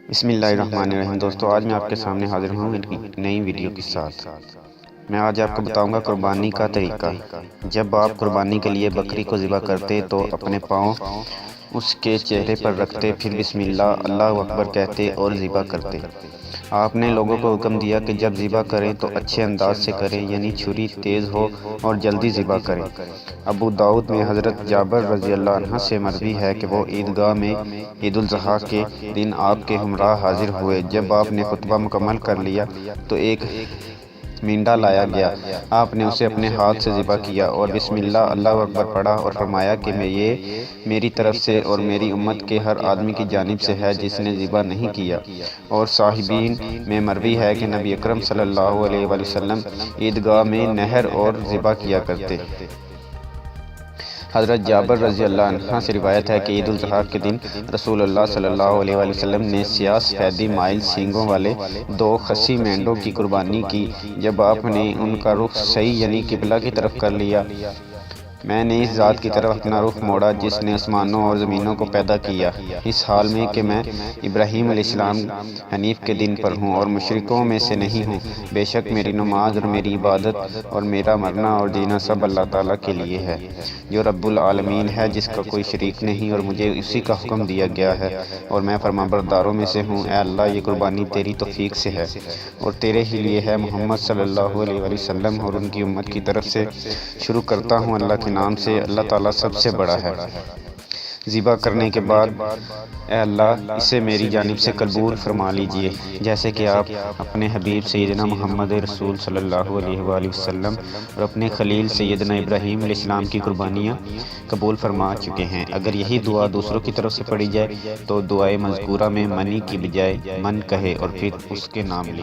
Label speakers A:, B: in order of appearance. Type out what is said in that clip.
A: بسم اللہ الرحمن الرحیم۔ دوستو، آج میں آپ کے سامنے حاضر ہوں ایک نئی ویڈیو کے ساتھ۔ میں آج آپ کو بتاؤں گا قربانی کا طریقہ۔ جب آپ قربانی کے لیے بکری کو ذبح کرتے تو اپنے پاؤں اس کے چہرے پر رکھتے، پھر بسم اللہ اللہ اکبر کہتے اور ذبح کرتے۔ آپ نے لوگوں کو حکم دیا کہ جب ذبح کریں تو اچھے انداز سے کریں، یعنی چھری تیز ہو اور جلدی ذبح کریں۔ ابو داؤد میں حضرت جابر رضی اللہ عنہ سے مروی ہے کہ وہ عیدگاہ میں عید الاضحیٰ کے دن آپ کے ہمراہ حاضر ہوئے۔ جب آپ نے خطبہ مکمل کر لیا تو ایک مینڈا لایا گیا۔ آپ نے اسے اپنے ہاتھ سے ذبح کیا اور بسم اللہ اللہ اکبر پڑھا اور فرمایا کہ یہ میری طرف سے اور میری امت کے ہر آدمی کی جانب سے ہے جس نے ذبح نہیں کیا۔ اور صحابین میں مروی ہے کہ نبی اکرم صلی اللہ علیہ وآلہ وسلم عیدگاہ میں نحر اور ذبح کیا کرتے۔ حضرت جابر رضی اللہ عنہ سے روایت ہے کہ عید الاضحیٰ کے دن رسول اللہ صلی اللہ علیہ وآلہ وسلم نے سیاہ سفیدی مائل سینگوں والے 2 خصی مینڈوں کی قربانی کی۔ جب آپ نے ان کا رخ صحیح یعنی قبلہ کی طرف کر لیا، میں نے اس ذات کی طرف اپنا رخ موڑا جس نے آسمانوں اور زمینوں کو پیدا کیا، اس حال میں کہ میں ابراہیم علیہ السلام حنیف کے دین پر ہوں اور مشرکوں میں سے نہیں ہوں۔ بے شک میری نماز اور میری عبادت اور میرا مرنا اور جینا سب اللہ تعالیٰ کے لیے ہے، جو رب العالمین ہے، جس کا کوئی شریک نہیں، اور مجھے اسی کا حکم دیا گیا ہے اور میں فرمانبرداروں میں سے ہوں۔ اے اللہ، یہ قربانی تیری توفیق سے ہے اور تیرے ہی لیے ہے۔ محمد صلی اللہ علیہ وآلہ وسلم اور ان کی امت کی طرف سے شروع کرتا ہوں اللہ کے نام سے، اللہ تعالیٰ سب سے بڑا ہے۔ ذبح کرنے کے بعد اے اللہ اسے میری جانب سے قبول فرما لیجئے، جیسے کہ آپ اپنے حبیب سیدنا محمد رسول صلی اللہ علیہ وآلہ وسلم اور اپنے خلیل سیدنا ابراہیم علیہ السلام کی قربانیاں قبول فرما چکے ہیں۔ اگر یہی دعا دوسروں کی طرف سے پڑھی جائے تو دعائے مذکورہ میں منی کی بجائے من کہے اور پھر اس کے نام لے۔